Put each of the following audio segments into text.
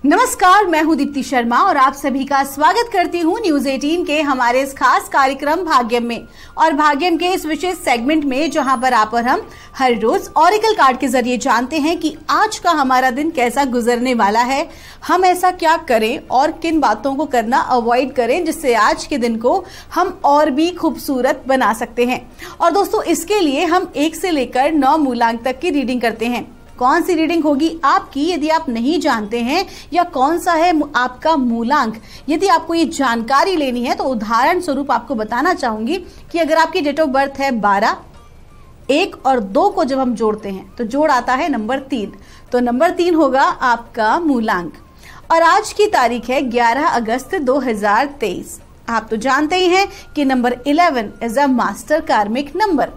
नमस्कार, मैं हूं दीप्ति शर्मा और आप सभी का स्वागत करती हूं न्यूज 18 के हमारे इस खास कार्यक्रम भाग्यम में। और भाग्यम के इस विशेष सेगमेंट में जहां पर आप और हम हर रोज ऑरेकल कार्ड के जरिए जानते हैं कि आज का हमारा दिन कैसा गुजरने वाला है, हम ऐसा क्या करें और किन बातों को करना अवॉइड करें जिससे आज के दिन को हम और भी खूबसूरत बना सकते हैं। और दोस्तों, इसके लिए हम 1 से लेकर 9 मूलांक तक की रीडिंग करते हैं। कौन सी रीडिंग होगी आपकी यदि आप नहीं जानते हैं, या कौन सा है आपका मूलांक यदि आपको ये जानकारी लेनी है, तो उदाहरण स्वरूप आपको बताना चाहूंगी कि अगर आपकी डेट ऑफ बर्थ है 12, 1 और 2 को जब हम जोड़ते हैं तो जोड़ आता है नंबर 3, तो नंबर 3 होगा आपका मूलांक। और आज की तारीख है 11 अगस्त 2023। आप तो जानते ही हैं कि नंबर 11 इज अ मास्टर कार्मिक नंबर।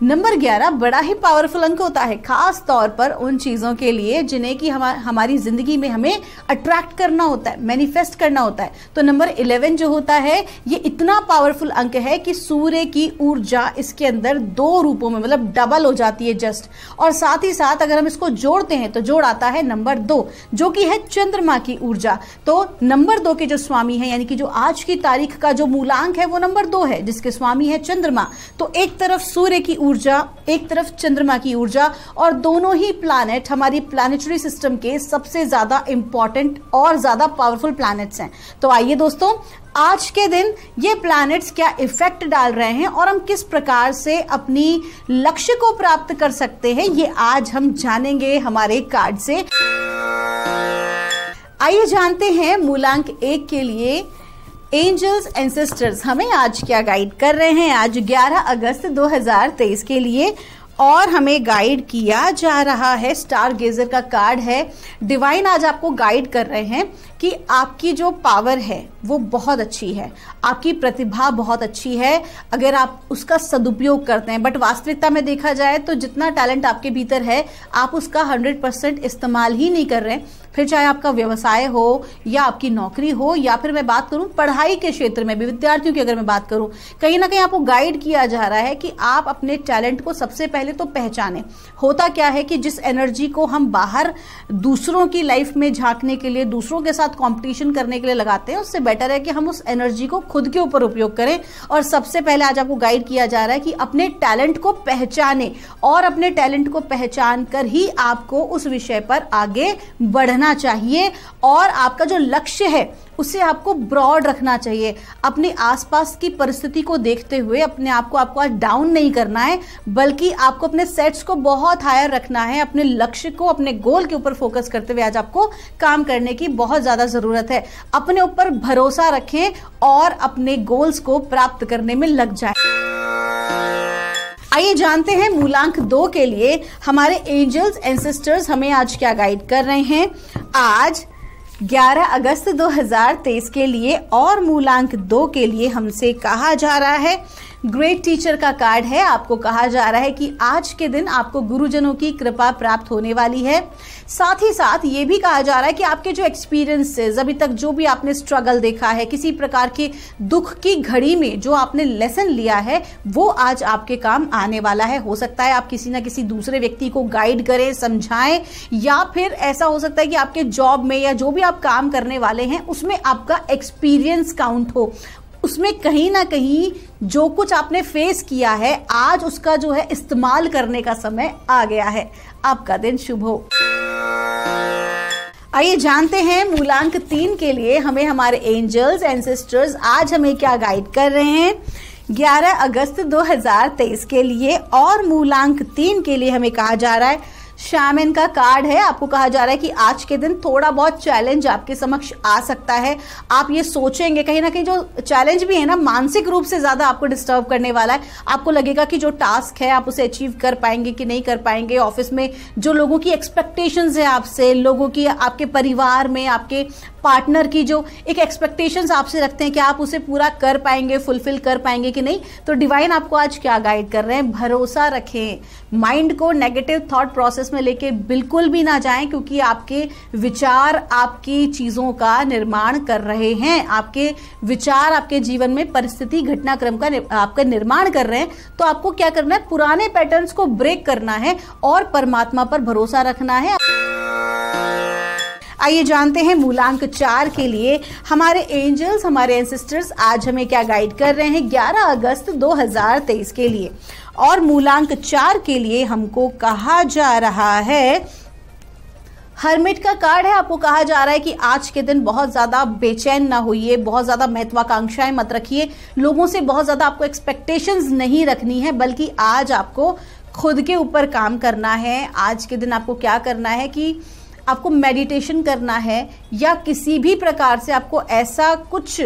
नंबर 11 बड़ा ही पावरफुल अंक होता है, खास तौर पर उन चीजों के लिए जिन्हें कि हमारी जिंदगी में हमें अट्रैक्ट करना होता है, मैनिफेस्ट करना होता है। तो नंबर 11 जो होता है ये इतना पावरफुल अंक है कि सूर्य की ऊर्जा इसके अंदर 2 रूपों में मतलब डबल हो जाती है जस्ट। और साथ ही साथ अगर हम इसको जोड़ते हैं तो जोड़ आता है नंबर 2, जो कि है चंद्रमा की ऊर्जा। तो नंबर 2 के जो स्वामी है, यानी कि जो आज की तारीख का जो मूलांक है वो नंबर 2 है, जिसके स्वामी है चंद्रमा। तो एक तरफ सूर्य की ऊर्जा, एक तरफ चंद्रमा की ऊर्जा, और दोनों ही प्लैनेट हमारी प्लैनेटरी सिस्टम के सबसे ज्यादा इंपॉर्टेंट और ज्यादा पावरफुल प्लैनेट्स हैं। तो आइए दोस्तों, आज के दिन ये प्लैनेट्स क्या इफेक्ट डाल रहे हैं और हम किस प्रकार से अपनी लक्ष्य को प्राप्त कर सकते हैं, ये आज हम जानेंगे हमारे कार्ड से। आइए जानते हैं मूलांक 1 के लिए एंजल्स एंसेस्टर्स हमें आज क्या गाइड कर रहे हैं। आज 11 अगस्त 2023 के लिए और हमें गाइड किया जा रहा है, स्टार गेजर का कार्ड है। डिवाइन आज आपको गाइड कर रहे हैं कि आपकी जो पावर है वो बहुत अच्छी है, आपकी प्रतिभा बहुत अच्छी है अगर आप उसका सदुपयोग करते हैं। बट वास्तविकता में देखा जाए तो जितना टैलेंट आपके भीतर है आप उसका 100% इस्तेमाल ही नहीं कर रहे हैं। फिर चाहे आपका व्यवसाय हो या आपकी नौकरी हो, या फिर मैं बात करूं पढ़ाई के क्षेत्र में भी, विद्यार्थियों की अगर मैं बात करूं, कहीं ना कहीं आपको गाइड किया जा रहा है कि आप अपने टैलेंट को सबसे पहले तो पहचानें। होता क्या है कि जिस एनर्जी को हम बाहर दूसरों की लाइफ में झांकने के लिए, दूसरों के साथ कंपटीशन करने के लिए लगाते हैं, उससे बेटर है कि हम उस एनर्जी को खुद के ऊपर उपयोग करें। और सबसे पहले आज आपको गाइड किया जा रहा है कि अपने टैलेंट को पहचानें, और अपने टैलेंट को पहचान कर ही आपको उस विषय पर आगे बढ़ना चाहिए। और आपका जो लक्ष्य है उसे आपको ब्रॉड रखना चाहिए। अपने आसपास की परिस्थिति को देखते हुए अपने आप को आपको आज डाउन नहीं करना है, बल्कि आपको अपने सेट्स को बहुत हायर रखना है। अपने लक्ष्य को, अपने गोल के ऊपर फोकस करते हुए आज आपको काम करने की बहुत ज्यादा जरूरत है। अपने ऊपर भरोसा रखें और अपने गोल्स को प्राप्त करने में लग जाएं। आइए जानते हैं मूलांक 2 के लिए हमारे एंजल्स एंसेस्टर्स हमें आज क्या गाइड कर रहे हैं। आज 11 अगस्त 2023 के लिए और मूलांक 2 के लिए हमसे कहा जा रहा है, ग्रेट टीचर का कार्ड है। आपको कहा जा रहा है कि आज के दिन आपको गुरुजनों की कृपा प्राप्त होने वाली है। साथ ही साथ ये भी कहा जा रहा है कि आपके जो एक्सपीरियंसेस, अभी तक जो भी आपने स्ट्रगल देखा है, किसी प्रकार के दुख की घड़ी में जो आपने लेसन लिया है, वो आज आपके काम आने वाला है। हो सकता है आप किसी ना किसी दूसरे व्यक्ति को गाइड करें, समझाएं, या फिर ऐसा हो सकता है कि आपके जॉब में या जो भी आप काम करने वाले हैं उसमें आपका एक्सपीरियंस काउंट हो। उसमें कहीं ना कहीं जो कुछ आपने फेस किया है, आज उसका जो है इस्तेमाल करने का समय आ गया है। आपका दिन शुभ हो। आइए जानते हैं मूलांक 3 के लिए हमें हमारे एंजल्स एंसेस्टर्स आज हमें क्या गाइड कर रहे हैं 11 अगस्त 2023 के लिए। और मूलांक 3 के लिए हमें कहा जा रहा है, शैमन का कार्ड है। आपको कहा जा रहा है कि आज के दिन थोड़ा बहुत चैलेंज आपके समक्ष आ सकता है। आप ये सोचेंगे, कहीं ना कहीं जो चैलेंज भी है ना, मानसिक रूप से ज्यादा आपको डिस्टर्ब करने वाला है। आपको लगेगा कि जो टास्क है आप उसे अचीव कर पाएंगे कि नहीं कर पाएंगे। ऑफिस में जो लोगों की एक्सपेक्टेशंस है आपसे, लोगों की, आपके परिवार में आपके पार्टनर की जो एक एक्सपेक्टेशंस आपसे रखते हैं कि आप उसे पूरा कर पाएंगे, फुलफिल कर पाएंगे कि नहीं। तो डिवाइन आपको आज क्या गाइड कर रहे हैं, भरोसा रखें। माइंड को नेगेटिव थॉट प्रोसेस में लेके बिल्कुल भी ना जाएं, क्योंकि आपके विचार आपकी चीजों का निर्माण कर रहे हैं। आपके विचार आपके जीवन में परिस्थिति, घटनाक्रम का आपका निर्माण कर रहे हैं। तो आपको क्या करना है, पुराने पैटर्न्स को ब्रेक करना है और परमात्मा पर भरोसा रखना है। आइए जानते हैं मूलांक 4 के लिए हमारे एंजल्स, हमारे एंसेस्टर्स आज हमें क्या गाइड कर रहे हैं 11 अगस्त 2023 के लिए। और मूलांक 4 के लिए हमको कहा जा रहा है, हर्मिट का कार्ड है। आपको कहा जा रहा है कि आज के दिन बहुत ज़्यादा बेचैन ना होइए, बहुत ज़्यादा महत्वाकांक्षाएं मत रखिए, लोगों से बहुत ज़्यादा आपको एक्सपेक्टेशंस नहीं रखनी है, बल्कि आज आपको खुद के ऊपर काम करना है। आज के दिन आपको क्या करना है कि आपको मेडिटेशन करना है या किसी भी प्रकार से आपको ऐसा कुछ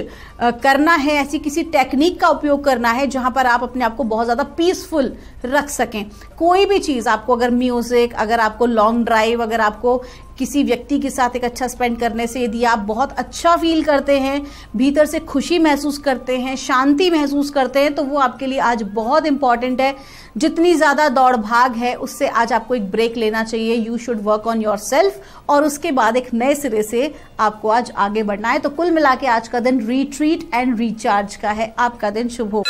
करना है, ऐसी किसी टेक्निक का उपयोग करना है जहां पर आप अपने आप को बहुत ज़्यादा पीसफुल रख सकें। कोई भी चीज़ आपको, अगर म्यूज़िक, अगर आपको लॉन्ग ड्राइव, अगर आपको किसी व्यक्ति के साथ एक अच्छा स्पेंड करने से यदि आप बहुत अच्छा फील करते हैं, भीतर से खुशी महसूस करते हैं, शांति महसूस करते हैं, तो वो आपके लिए आज बहुत इंपॉर्टेंट है। जितनी ज़्यादा दौड़ भाग है उससे आज आपको एक ब्रेक लेना चाहिए। You should work on your self और उसके बाद एक नए सिरे से आपको आज आगे बढ़ना है। तो कुल मिला के आज का दिन रिट्रीट एंड रिचार्ज का है। आपका दिन शुभ हो।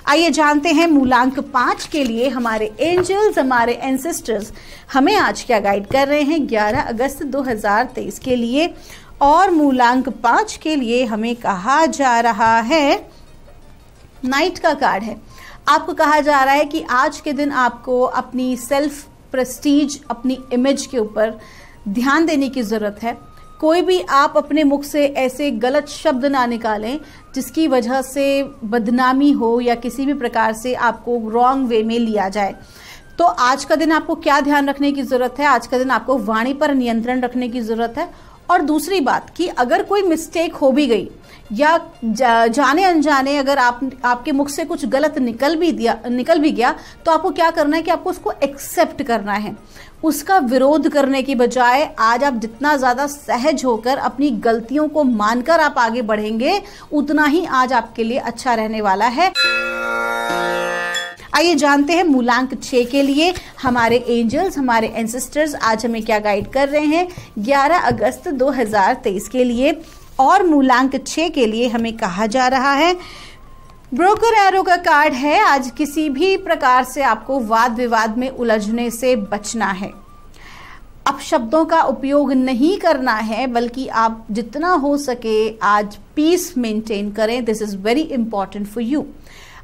आइए जानते हैं मूलांक 5 के लिए हमारे एंजल्स, हमारे एंसेस्टर्स हमें आज क्या गाइड कर रहे हैं 11 अगस्त 2023 के लिए। और मूलांक 5 के लिए हमें कहा जा रहा है, नाइट का कार्ड है। आपको कहा जा रहा है कि आज के दिन आपको अपनी सेल्फ प्रेस्टीज, अपनी इमेज के ऊपर ध्यान देने की ज़रूरत है। कोई भी आप अपने मुख से ऐसे गलत शब्द ना निकालें जिसकी वजह से बदनामी हो या किसी भी प्रकार से आपको रॉन्ग वे में लिया जाए। तो आज का दिन आपको क्या ध्यान रखने की ज़रूरत है, आज का दिन आपको वाणी पर नियंत्रण रखने की ज़रूरत है। और दूसरी बात कि अगर कोई मिस्टेक हो भी गई या जाने अनजाने अगर आपके मुख से कुछ गलत निकल भी गया, तो आपको क्या करना है कि आपको उसको एक्सेप्ट करना है। उसका विरोध करने की बजाय आज आप जितना ज़्यादा सहज होकर अपनी गलतियों को मानकर आप आगे बढ़ेंगे, उतना ही आज आपके लिए अच्छा रहने वाला है। आइए जानते हैं मूलांक 6 के लिए हमारे एंजल्स, हमारे एंसेस्टर्स आज हमें क्या गाइड कर रहे हैं 11 अगस्त 2023 के लिए। और मूलांक 6 के लिए हमें कहा जा रहा है, ब्रोकर एरो का कार्ड है। आज किसी भी प्रकार से आपको वाद विवाद में उलझने से बचना है। अपशब्दों का उपयोग नहीं करना है, बल्कि आप जितना हो सके आज पीस मेंटेन करें। This is very important for you.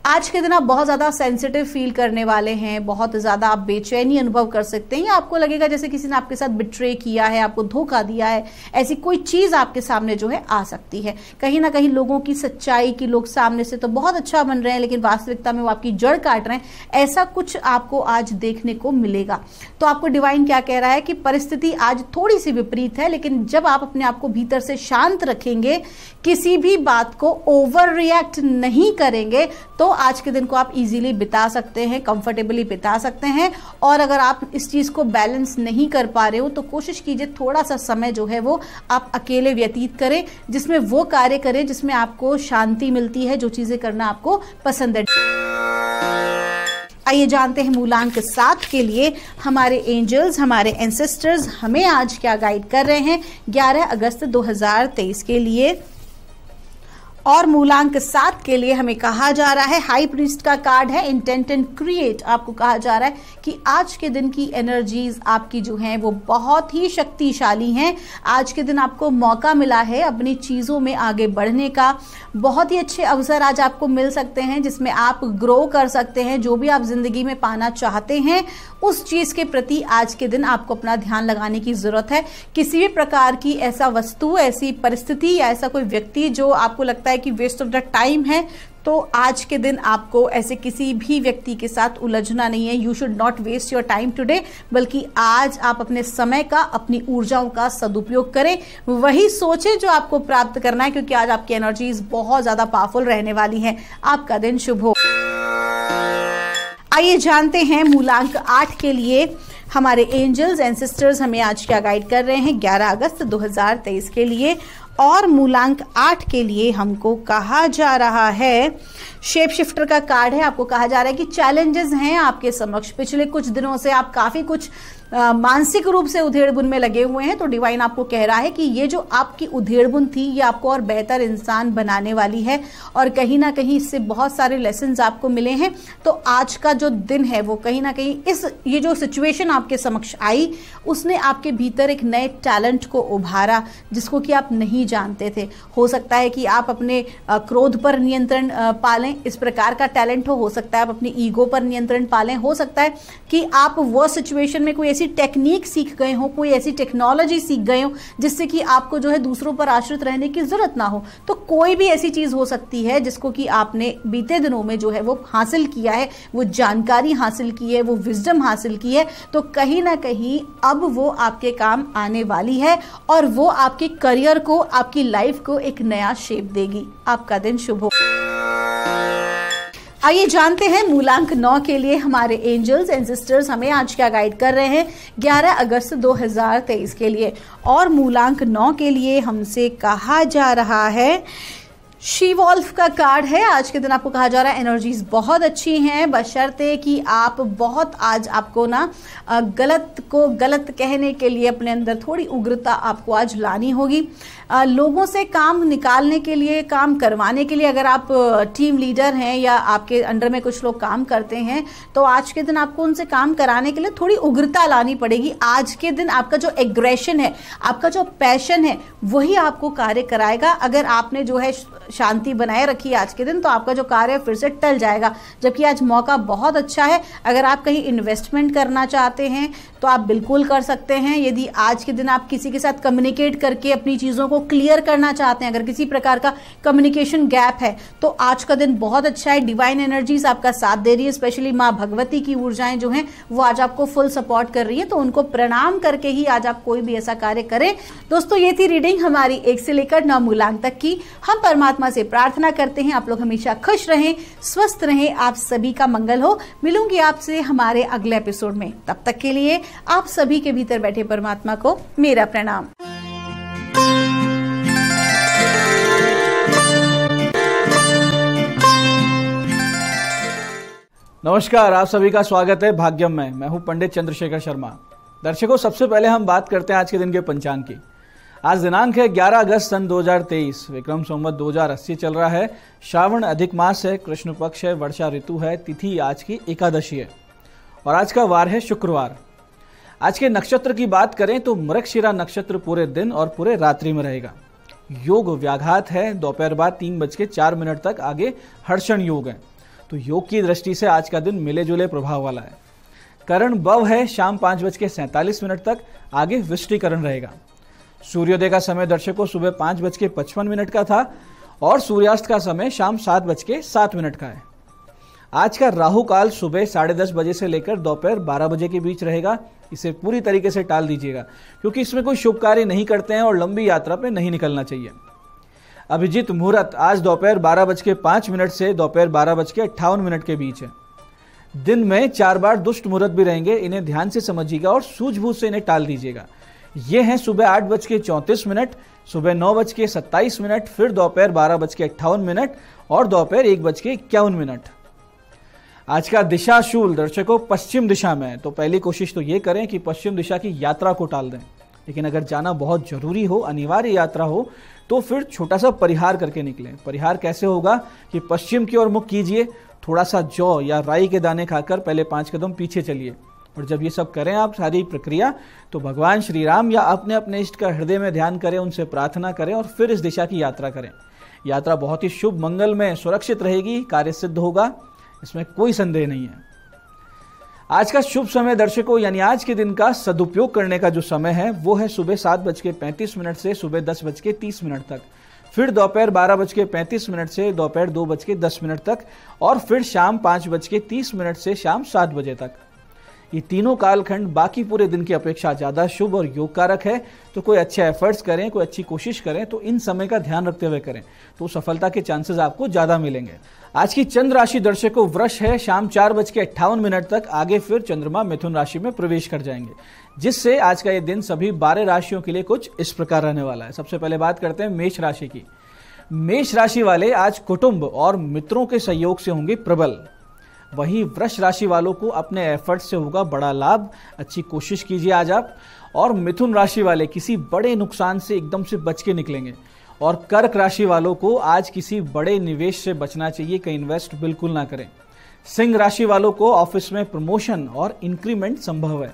आज के दिन आप बहुत ज़्यादा सेंसिटिव फील करने वाले हैं, बहुत ज़्यादा आप बेचैनी अनुभव कर सकते हैं, या आपको लगेगा जैसे किसी ने आपके साथ बिट्रे किया है, आपको धोखा दिया है। ऐसी कोई चीज़ आपके सामने जो है आ सकती है। कहीं ना कहीं लोगों की सच्चाई की लोग सामने से तो बहुत अच्छा बन रहे हैं, लेकिन वास्तविकता में वो आपकी जड़ काट रहे हैं। ऐसा कुछ आपको आज देखने को मिलेगा। तो आपको डिवाइन क्या कह रहा है कि परिस्थिति आज थोड़ी सी विपरीत है, लेकिन जब आप अपने आप को भीतर से शांत रखेंगे, किसी भी बात को ओवर रिएक्ट नहीं करेंगे, तो आज के दिन को आप इजीली बिता सकते हैं, कंफर्टेबली बिता सकते हैं। और अगर आप इस चीज़ को बैलेंस नहीं कर पा रहे हो तो कोशिश कीजिए थोड़ा सा समय जो है वो आप अकेले व्यतीत करें, जिसमें वो कार्य करें जिसमें आपको शांति मिलती है, जो चीज़ें करना आपको पसंद है। आइए जानते हैं मूलांक 7 के लिए हमारे एंजल्स, हमारे एंसेस्टर्स हमें आज क्या गाइड कर रहे हैं 11 अगस्त 2023 के लिए। और मूलांक 7 के लिए हमें कहा जा रहा है, हाई प्रीस्ट का कार्ड है, इंटेंट एंड क्रिएट। आपको कहा जा रहा है कि आज के दिन की एनर्जीज आपकी जो हैं वो बहुत ही शक्तिशाली हैं। आज के दिन आपको मौका मिला है अपनी चीज़ों में आगे बढ़ने का। बहुत ही अच्छे अवसर आज आपको मिल सकते हैं जिसमें आप ग्रो कर सकते हैं। जो भी आप जिंदगी में पाना चाहते हैं उस चीज़ के प्रति आज के दिन आपको अपना ध्यान लगाने की ज़रूरत है। किसी भी प्रकार की ऐसा वस्तु, ऐसी परिस्थिति या ऐसा कोई व्यक्ति जो आपको लगता है कि वेस्ट ऑफ द टाइम है, तो आज के दिन आपको ऐसे किसी भी व्यक्ति के साथ उलझना नहीं है। You should not waste your time today, बल्कि आज आप अपने समय का, अपनी ऊर्जाओं का सदुपयोग करें, वही सोचें जो आपको प्राप्त करना है, क्योंकि आज आपकी एनर्जीज बहुत ज्यादा पावरफुल रहने वाली हैं। आपका दिन शुभ हो। आइए जानते हैं मूलांक 8 के लिए हमारे एंजल्स, एंसेस्टर्स हमें आज क्या गाइड कर रहे हैं 11 अगस्त 2023 के लिए। और मूलांक 8 के लिए हमको कहा जा रहा है, शेप शिफ्टर का कार्ड है। आपको कहा जा रहा है कि चैलेंजेस हैं आपके समक्ष। पिछले कुछ दिनों से आप काफी कुछ मानसिक रूप से उधेड़बुन में लगे हुए हैं, तो डिवाइन आपको कह रहा है कि ये जो आपकी उधेड़बुन थी ये आपको और बेहतर इंसान बनाने वाली है, और कहीं ना कहीं इससे बहुत सारे लेसन्स आपको मिले हैं। तो आज का जो दिन है वो कहीं ना कहीं ये जो सिचुएशन आपके समक्ष आई उसने आपके भीतर एक नए टैलेंट को उभारा जिसको कि आप नहीं जानते थे। हो सकता है कि आप अपने क्रोध पर नियंत्रण पालें, इस प्रकार का टैलेंट हो सकता है आप अपनी ईगो पर नियंत्रण पालें, हो सकता है कि आप वो सिचुएशन में कोई ऐसी टेक्निक सीख गए हो, कोई ऐसी टेक्नोलॉजी सीख गए हो जिससे कि आपको जो है दूसरों पर आश्रित रहने की जरूरत ना हो। तो कोई भी ऐसी चीज हो सकती है जिसको कि आपने बीते दिनों में जो है वो हासिल किया है, वो जानकारी हासिल की है, वो विजडम हासिल की है, तो कहीं ना कहीं अब वो आपके काम आने वाली है और वो आपके करियर को, आपकी लाइफ को एक नया शेप देगी। आपका दिन शुभ हो। आइए जानते हैं मूलांक 9 के लिए हमारे एंजल्स एंड सिस्टर्स हमें आज क्या गाइड कर रहे हैं 11 अगस्त 2023 के लिए। और मूलांक 9 के लिए हमसे कहा जा रहा है, शी वॉल्फ का कार्ड है। आज के दिन आपको कहा जा रहा है एनर्जीज बहुत अच्छी हैं, बशर्ते कि आप बहुत आज आपको ना गलत को गलत कहने के लिए अपने अंदर थोड़ी उग्रता आपको आज लानी होगी। लोगों से काम निकालने के लिए, काम करवाने के लिए, अगर आप टीम लीडर हैं या आपके अंडर में कुछ लोग काम करते हैं तो आज के दिन आपको उनसे काम कराने के लिए थोड़ी उग्रता लानी पड़ेगी। आज के दिन आपका जो एग्रेशन है, आपका जो पैशन है, वही आपको कार्य कराएगा। अगर आपने जो है शांति बनाए रखी आज के दिन तो आपका जो कार्य फिर से टल जाएगा। जबकि आज मौका बहुत अच्छा है, अगर आप कहीं इन्वेस्टमेंट करना चाहते हैं तो आप बिल्कुल कर सकते हैं। यदि आज के दिन आप किसी के साथ कम्युनिकेट करके अपनी चीज़ों को क्लियर करना चाहते हैं, अगर किसी प्रकार का कम्युनिकेशन गैप है तो आज का दिन बहुत अच्छा है। डिवाइन एनर्जीज आपका साथ दे रही है, स्पेशली माँ भगवती की ऊर्जाएं जो हैं वो आज आपको फुल सपोर्ट कर रही है, तो उनको प्रणाम करके ही आज आप कोई भी ऐसा कार्य करें। दोस्तों, ये थी रीडिंग हमारी 1 से लेकर 9 मूलांक तक की। हम परमात्मा से प्रार्थना करते हैं आप लोग हमेशा खुश रहें, स्वस्थ रहें, आप सभी का मंगल हो। मिलूंगी आपसे हमारे अगले एपिसोड में। तब तक के लिए आप सभी के भीतर बैठे परमात्मा को मेरा प्रणाम। नमस्कार, आप सभी का स्वागत है भाग्यम में। मैं हूं पंडित चंद्रशेखर शर्मा। दर्शकों, सबसे पहले हम बात करते हैं आज के दिन के पंचांग की। आज दिनांक है 11 अगस्त सन 2023, विक्रम संवत 2080 चल रहा है। श्रावण अधिक मास है, कृष्ण पक्ष है, वर्षा ऋतु है, तिथि आज की एकादशी है और आज का वार है शुक्रवार। आज के नक्षत्र की बात करें तो मृगशिरा नक्षत्र पूरे दिन और पूरे रात्रि में रहेगा। योग व्याघात है, दोपहर बाद 3:04 तक आगे हर्षण योग है, तो योग की दृष्टि से आज का दिन मिले जुले प्रभाव वाला है। करण बव है, शाम 5:47 तक आगे विष्टिकरण रहेगा। सूर्योदय का समय दर्शकों सुबह 5:55 का था और सूर्यास्त का समय शाम 7:07 का है। आज का राहु काल सुबह 10:30 बजे से लेकर दोपहर 12 बजे के बीच रहेगा। इसे पूरी तरीके से टाल दीजिएगा क्योंकि इसमें कोई शुभ कार्य नहीं करते हैं और लंबी यात्रा पे नहीं निकलना चाहिए। अभिजीत मुहूर्त आज दोपहर 12:05 से दोपहर 12:58 के बीच है। दिन में 4 बार दुष्ट मुहूर्त भी रहेंगे, इन्हें ध्यान से समझिएगा और सूझबूझ से इन्हें टाल दीजिएगा। ये हैं सुबह 8:34, सुबह 9:27, फिर दोपहर 12:58 और दोपहर 1:51। आज का दिशा शूल दर्शकों पश्चिम दिशा में है, तो पहली कोशिश तो ये करें कि पश्चिम दिशा की यात्रा को टाल दें। लेकिन अगर जाना बहुत जरूरी हो, अनिवार्य यात्रा हो, तो फिर छोटा सा परिहार करके निकलें। परिहार कैसे होगा कि पश्चिम की ओर मुख कीजिए, थोड़ा सा जौ या राई के दाने खाकर पहले 5 कदम पीछे चलिए और जब ये सब करें आप सारी प्रक्रिया, तो भगवान श्री राम या अपने अपने इष्ट का हृदय में ध्यान करें, उनसे प्रार्थना करें और फिर इस दिशा की यात्रा करें। यात्रा बहुत ही शुभ, मंगल में, सुरक्षित रहेगी, कार्य सिद्ध होगा, इसमें कोई संदेह नहीं है। आज का शुभ समय दर्शकों यानी आज के दिन का सदुपयोग करने का जो समय है वो है सुबह 7:35 से सुबह 10:30 तक, फिर दोपहर 12:35 से दोपहर 2:10 तक और फिर शाम 5:30 से शाम 7 बजे तक। ये तीनों कालखंड बाकी पूरे दिन की अपेक्षा ज़्यादा शुभ और योगकारक है। तो कोई अच्छे एफर्ट्स करें, कोई अच्छी कोशिश करें तो इन समय का ध्यान रखते हुए करें तो सफलता के चांसेस आपको ज़्यादा मिलेंगे। आज की चंद्र राशि दर्शकों वृष है। शाम 4:58 तक आगे फिर चंद्रमा मिथुन राशि में प्रवेश कर जाएंगे, जिससे आज का ये दिन सभी 12 राशियों के लिए कुछ इस प्रकार रहने वाला है। सबसे पहले बात करते हैं मेष राशि की। मेष राशि वाले आज कुटुंब और मित्रों के सहयोग से होंगे प्रबल। वहीं वृष राशि वालों को अपने एफर्ट से होगा बड़ा लाभ। अच्छी कोशिश कीजिए आज आप। और मिथुन राशि वाले किसी बड़े नुकसान से एकदम से बच के निकलेंगे। और कर्क राशि वालों को आज किसी बड़े निवेश से बचना चाहिए, कहीं इन्वेस्ट बिल्कुल ना करें। सिंह राशि वालों को ऑफिस में प्रमोशन और इंक्रीमेंट संभव है।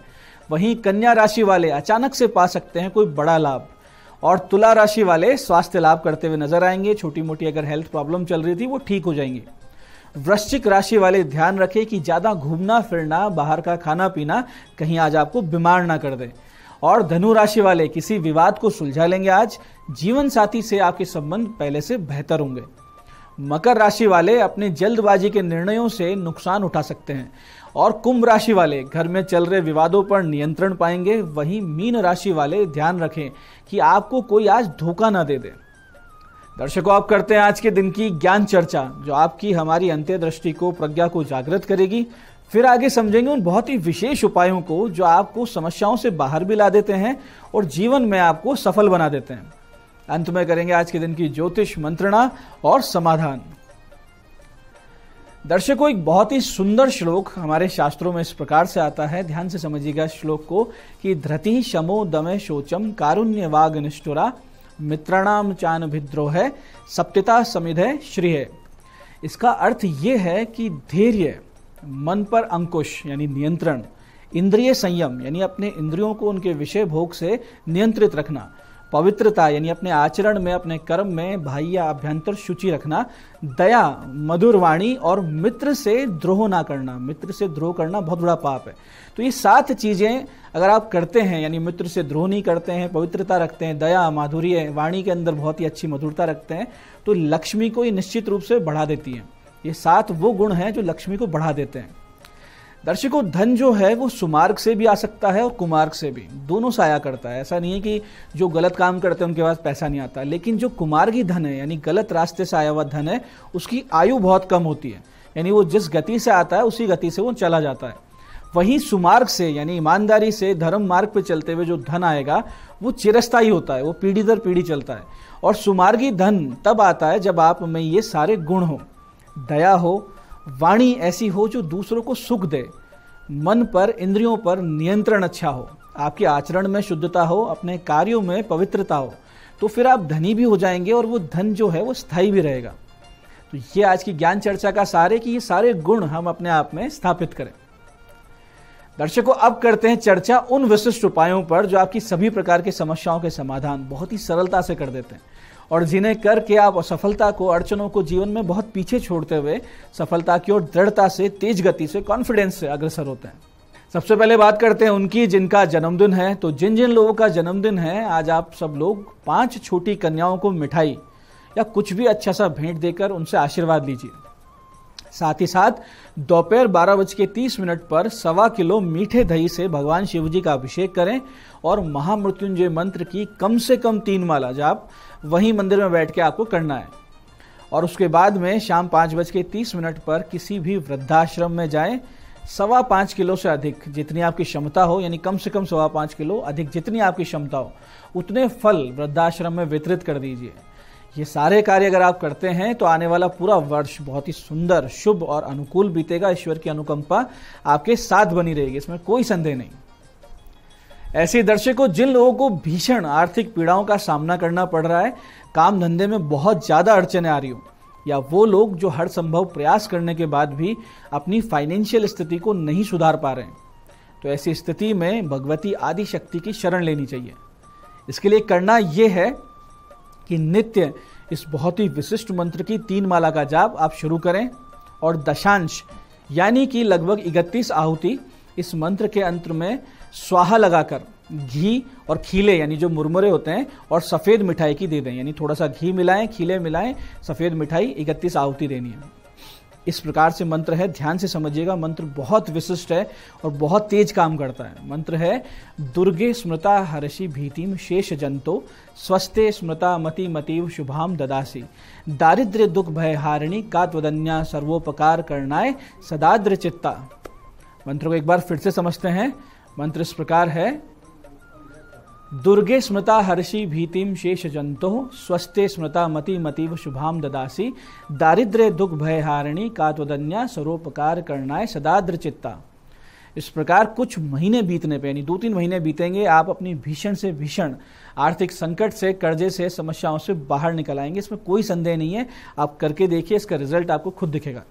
वहीं कन्या राशि वाले अचानक से पा सकते हैं कोई बड़ा लाभ। और तुला राशि वाले स्वास्थ्य लाभ करते हुए नजर आएंगे। छोटी मोटी अगर हेल्थ प्रॉब्लम चल रही थी वो ठीक हो जाएंगी। वृश्चिक राशि वाले ध्यान रखें कि ज्यादा घूमना फिरना, बाहर का खाना पीना कहीं आज आपको बीमार ना कर दे। और धनु राशि वाले किसी विवाद को सुलझा लेंगे आज। जीवन साथी से आपके संबंध पहले से बेहतर होंगे। मकर राशि वाले अपने जल्दबाजी के निर्णयों से नुकसान उठा सकते हैं। और कुंभ राशि वाले घर में चल रहे विवादों पर नियंत्रण पाएंगे। वहीं मीन राशि वाले ध्यान रखें कि आपको कोई आज धोखा ना दे दे। दर्शकों, आप करते हैं आज के दिन की ज्ञान चर्चा, जो आपकी हमारी अंत्यदृष्टि को, प्रज्ञा को जागृत करेगी। फिर आगे समझेंगे उन बहुत ही विशेष उपायों को जो आपको समस्याओं से बाहर भी ला देते हैं और जीवन में आपको सफल बना देते हैं। अंत में करेंगे आज के दिन की ज्योतिष मंत्रणा और समाधान। दर्शकों, एक बहुत ही सुंदर श्लोक हमारे शास्त्रों में इस प्रकार से आता है, ध्यान से समझिएगा श्लोक को, कि धृति शमो दमे शोचम कारुण्य वाग निष्ठुरा मित्राणाम चान विद्रोह सप्तिता समिधे श्रीय। इसका अर्थ ये है कि धैर्य, मन पर अंकुश यानी नियंत्रण, इंद्रिय संयम यानी अपने इंद्रियों को उनके विषय भोग से नियंत्रित रखना, पवित्रता यानी अपने आचरण में, अपने कर्म में बाह्य अभ्यंतर शुचि रखना, दया, मधुर वाणी और मित्र से द्रोह ना करना। मित्र से द्रोह करना बहुत बड़ा पाप है। तो ये 7 चीजें अगर आप करते हैं, यानी मित्र से द्रोह नहीं करते हैं, पवित्रता रखते हैं, दया, माधुर्य, वाणी के अंदर बहुत ही अच्छी मधुरता रखते हैं, तो लक्ष्मी को ये निश्चित रूप से बढ़ा देती है। ये 7 वो गुण हैं जो लक्ष्मी को बढ़ा देते हैं। दर्शकों, धन जो है वो सुमार्ग से भी आ सकता है और कुमार्ग से भी, दोनों से आया करता है। ऐसा नहीं है कि जो गलत काम करते हैं उनके पास पैसा नहीं आता, लेकिन जो कुमार्गी धन है यानी गलत रास्ते से आया हुआ धन है, उसकी आयु बहुत कम होती है, यानी वो जिस गति से आता है उसी गति से वो चला जाता है। वहीं सुमार्ग से यानी ईमानदारी से धर्म मार्ग पे चलते हुए जो धन आएगा वो चिरस्थायी होता है, वो पीढ़ी दर पीढ़ी चलता है। और सुमार्गी धन तब आता है जब आप में ये सारे गुण हो, दया हो, वाणी ऐसी हो जो दूसरों को सुख दे, मन पर, इंद्रियों पर नियंत्रण अच्छा हो, आपके आचरण में शुद्धता हो, अपने कार्यों में पवित्रता हो, तो फिर आप धनी भी हो जाएंगे और वो धन जो है वो स्थायी भी रहेगा। तो ये आज की ज्ञान चर्चा का सार है कि ये सारे गुण हम अपने आप में स्थापित करें। दर्शकों, अब करते हैं चर्चा उन विशिष्ट उपायों पर जो आपकी सभी प्रकार की समस्याओं के समाधान बहुत ही सरलता से कर देते हैं और जिन्हें करके आप असफलता को, अड़चनों को जीवन में बहुत पीछे छोड़ते हुए सफलता की ओर दृढ़ता से, तेज गति से, कॉन्फिडेंस से अग्रसर होते हैं। सबसे पहले बात करते हैं उनकी जिनका जन्मदिन है। तो जिन जिन लोगों का जन्मदिन है, आज आप सब लोग 5 छोटी कन्याओं को मिठाई या कुछ भी अच्छा सा भेंट देकर उनसे आशीर्वाद लीजिए। साथ ही साथ दोपहर 12:30 पर 1.25 किलो मीठे दही से भगवान शिव जी का अभिषेक करें और महामृत्युंजय मंत्र की कम से कम 3 माला जाप वहीं मंदिर में बैठ के आपको करना है। और उसके बाद में शाम 5:30 पर किसी भी वृद्धाश्रम में जाएं, 5.25 किलो से अधिक जितनी आपकी क्षमता हो, यानी कम से कम 5.25 किलो, अधिक जितनी आपकी क्षमता हो उतने फल वृद्धाश्रम में वितरित कर दीजिए। ये सारे कार्य अगर आप करते हैं तो आने वाला पूरा वर्ष बहुत ही सुंदर, शुभ और अनुकूल बीतेगा। ईश्वर की अनुकंपा आपके साथ बनी रहेगी, इसमें कोई संदेह नहीं। ऐसे दर्शकों, जिन लोगों को भीषण आर्थिक पीड़ाओं का सामना करना पड़ रहा है, काम धंधे में बहुत ज्यादा अड़चने आ रही हो, या वो लोग जो हर संभव प्रयास करने के बाद भी अपनी फाइनेंशियल स्थिति को नहीं सुधार पा रहे हैं, तो ऐसी स्थिति में भगवती आदि शक्ति की शरण लेनी चाहिए। इसके लिए करना यह है कि नित्य इस बहुत ही विशिष्ट मंत्र की 3 माला का जाप आप शुरू करें और दशांश यानी कि लगभग 31 आहुति इस मंत्र के अंत में स्वाहा लगाकर घी और खीले यानी जो मुरमुरे होते हैं और सफ़ेद मिठाई की दे दें, यानी थोड़ा सा घी मिलाएं, खीले मिलाएं, सफ़ेद मिठाई 31 आहुति देनी है। इस प्रकार से मंत्र है, ध्यान से समझिएगा। मंत्र बहुत विशिष्ट है और बहुत तेज काम करता है। मंत्र है दुर्गे स्मृता हर्षि भीतिम शेष जंतो स्वस्ते स्मृता मति मतीव शुभाम ददासी दारिद्र्य दुख भय हारिणी का त्वदन्या सर्वोपकार करनाय सदाद्र चित्ता। मंत्र को एक बार फिर से समझते हैं। मंत्र इस प्रकार है, दुर्गे स्मृता हर्षि भीतिम शेष जंतो स्वस्ते स्मृता मति मतीव शुभाम ददासी दारिद्र्य दुख भय हारिणी का त्वदन्या सर्वोपकार करनाय सदाद्र चित्ता। इस प्रकार कुछ महीने बीतने पे, यानी 2-3 महीने बीतेंगे, आप अपनी भीषण से भीषण आर्थिक संकट से, कर्जे से, समस्याओं से बाहर निकल आएंगे। इसमें कोई संदेह नहीं है। आप करके देखिए, इसका रिजल्ट आपको खुद दिखेगा।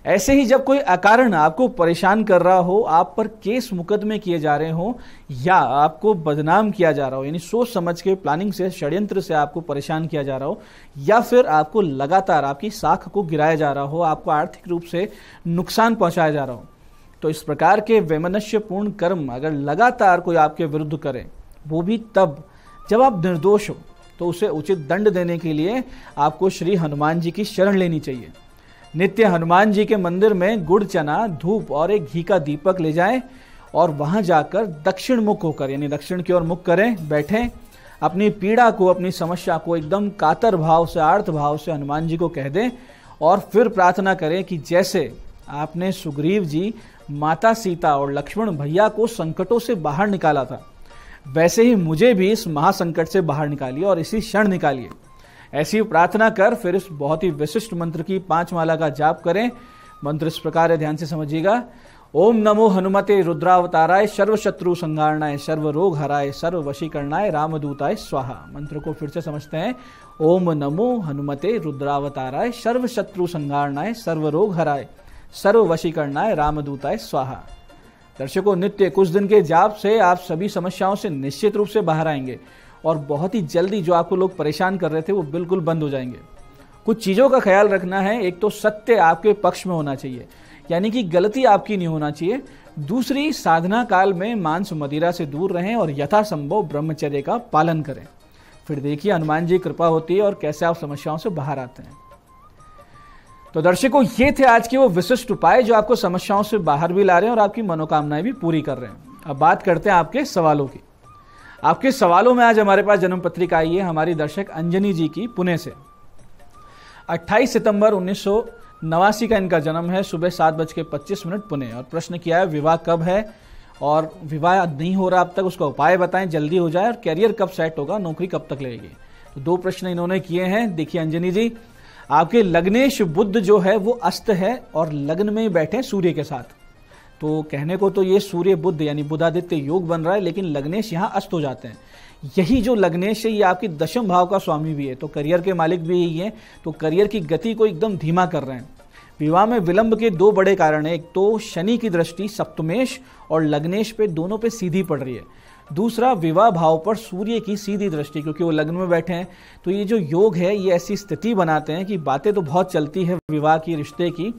ऐसे ही जब कोई अकारण आपको परेशान कर रहा हो, आप पर केस मुकदमे किए जा रहे हो या आपको बदनाम किया जा रहा हो, यानी सोच समझ के प्लानिंग से, षड्यंत्र से आपको परेशान किया जा रहा हो, या फिर आपको लगातार आपकी साख को गिराया जा रहा हो, आपको आर्थिक रूप से नुकसान पहुंचाया जा रहा हो, तो इस प्रकार के वैमनस्यपूर्ण कर्म अगर लगातार कोई आपके विरुद्ध करे, वो भी तब जब आप निर्दोष हो, तो उसे उचित दंड देने के लिए आपको श्री हनुमान जी की शरण लेनी चाहिए। नित्य हनुमान जी के मंदिर में गुड़ चना, धूप और एक घी का दीपक ले जाएं और वहां जाकर दक्षिण मुख होकर, यानी दक्षिण की ओर मुख करें, बैठें, अपनी पीड़ा को, अपनी समस्या को एकदम कातर भाव से, आर्त भाव से हनुमान जी को कह दें और फिर प्रार्थना करें कि जैसे आपने सुग्रीव जी, माता सीता और लक्ष्मण भैया को संकटों से बाहर निकाला था, वैसे ही मुझे भी इस महासंकट से बाहर निकालिए और इसी क्षण निकालिए। ऐसी प्रार्थना कर फिर इस बहुत ही विशिष्ट मंत्र की 5 माला का जाप करें। मंत्र इस प्रकार है, ध्यान से समझिएगा। ओम नमो हनुमते रुद्रावताराय सर्व शत्रु संहारणाय सर्व रोग हराय सर्व वशीकरणाय रामदूताय स्वाहा। मंत्र को फिर से समझते हैं। ओम नमो हनुमते रुद्रावताराय सर्व शत्रु संहारणाय सर्व रोग हराय सर्व वशीकरणाय रामदूताय स्वाहा। दर्शकों, नित्य कुछ दिन के जाप से आप सभी समस्याओं से निश्चित रूप से बाहर आएंगे और बहुत ही जल्दी जो आपको लोग परेशान कर रहे थे वो बिल्कुल बंद हो जाएंगे। कुछ चीज़ों का ख्याल रखना है। एक तो सत्य आपके पक्ष में होना चाहिए, यानी कि गलती आपकी नहीं होना चाहिए। दूसरी, साधना काल में मांस मदिरा से दूर रहें और यथासंभव ब्रह्मचर्य का पालन करें। फिर देखिए हनुमान जी कृपा होती है और कैसे आप समस्याओं से बाहर आते हैं। तो दर्शकों, ये थे आज के वो विशिष्ट उपाय जो आपको समस्याओं से बाहर भी ला रहे हैं और आपकी मनोकामनाएं भी पूरी कर रहे हैं। अब बात करते हैं आपके सवालों की। आपके सवालों में आज हमारे पास जन्म पत्रिका आई है हमारी दर्शक अंजनी जी की, पुणे से। 28 सितंबर 1989 का इनका जन्म है। सुबह 7:25 पुणे। और प्रश्न किया है विवाह कब है और विवाह नहीं हो रहा अब तक, उसका उपाय बताएं, जल्दी हो जाए, और कैरियर कब सेट होगा, नौकरी कब तक लगेगी। तो 2 प्रश्न इन्होंने किए हैं। देखिए अंजनी जी, आपके लग्नेश बुध जो है वो अस्त है और लग्न में बैठे सूर्य के साथ। तो कहने को तो ये सूर्य बुध यानी बुधादित्य योग बन रहा है, लेकिन लग्नेश यहाँ अस्त हो जाते हैं। यही जो लग्नेश है ये आपकी 10वें भाव का स्वामी भी है, तो करियर के मालिक भी यही है। तो करियर की गति को एकदम धीमा कर रहे हैं। विवाह में विलंब के 2 बड़े कारण हैं। एक तो शनि की दृष्टि सप्तमेश और लग्नेश पे, दोनों पे सीधी पड़ रही है। दूसरा, विवाह भाव पर सूर्य की सीधी दृष्टि, क्योंकि वो लग्न में बैठे हैं। तो ये जो योग है ये ऐसी स्थिति बनाते हैं कि बातें तो बहुत चलती है विवाह की, रिश्ते की,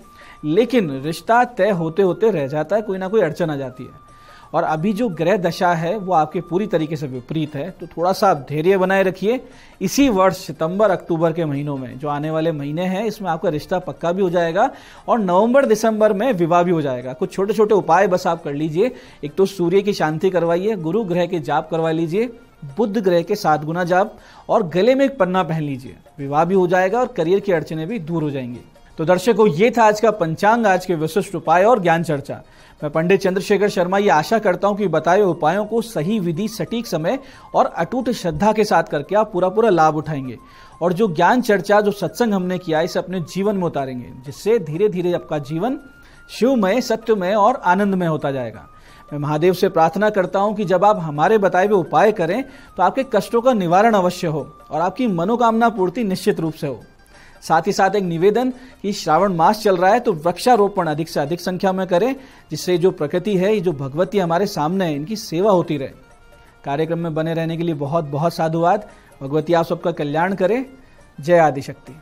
लेकिन रिश्ता तय होते होते रह जाता है, कोई ना कोई अड़चन आ जाती है। और अभी जो ग्रह दशा है वो आपके पूरी तरीके से विपरीत है। तो थोड़ा सा आप धैर्य बनाए रखिए। इसी वर्ष सितंबर अक्टूबर के महीनों में, जो आने वाले महीने हैं, इसमें आपका रिश्ता पक्का भी हो जाएगा और नवंबर दिसंबर में विवाह भी हो जाएगा। कुछ छोटे छोटे उपाय बस आप कर लीजिए। एक तो सूर्य की शांति करवाइए, गुरु ग्रह के जाप करवा लीजिए, बुध ग्रह के 7 गुना जाप, और गले में एक पन्ना पहन लीजिए। विवाह भी हो जाएगा और करियर की अड़चनें भी दूर हो जाएंगी। तो दर्शकों, ये था आज का पंचांग, आज के विशिष्ट उपाय और ज्ञान चर्चा। मैं पंडित चंद्रशेखर शर्मा ये आशा करता हूं कि बताए उपायों को सही विधि, सटीक समय और अटूट श्रद्धा के साथ करके आप पूरा लाभ उठाएंगे और जो ज्ञान चर्चा, जो सत्संग हमने किया, इसे अपने जीवन में उतारेंगे, जिससे धीरे धीरे आपका जीवन शिवमय, सत्यमय और आनंदमय होता जाएगा। मैं महादेव से प्रार्थना करता हूं कि जब आप हमारे बताए हुए उपाय करें तो आपके कष्टों का निवारण अवश्य हो और आपकी मनोकामना पूर्ति निश्चित रूप से हो। साथ ही साथ एक निवेदन कि श्रावण मास चल रहा है तो वृक्षारोपण अधिक से अधिक संख्या में करें, जिससे जो प्रकृति है, ये जो भगवती हमारे सामने है, इनकी सेवा होती रहे। कार्यक्रम में बने रहने के लिए बहुत बहुत साधुवाद। भगवती आप सबका कल्याण करे। जय आदिशक्ति।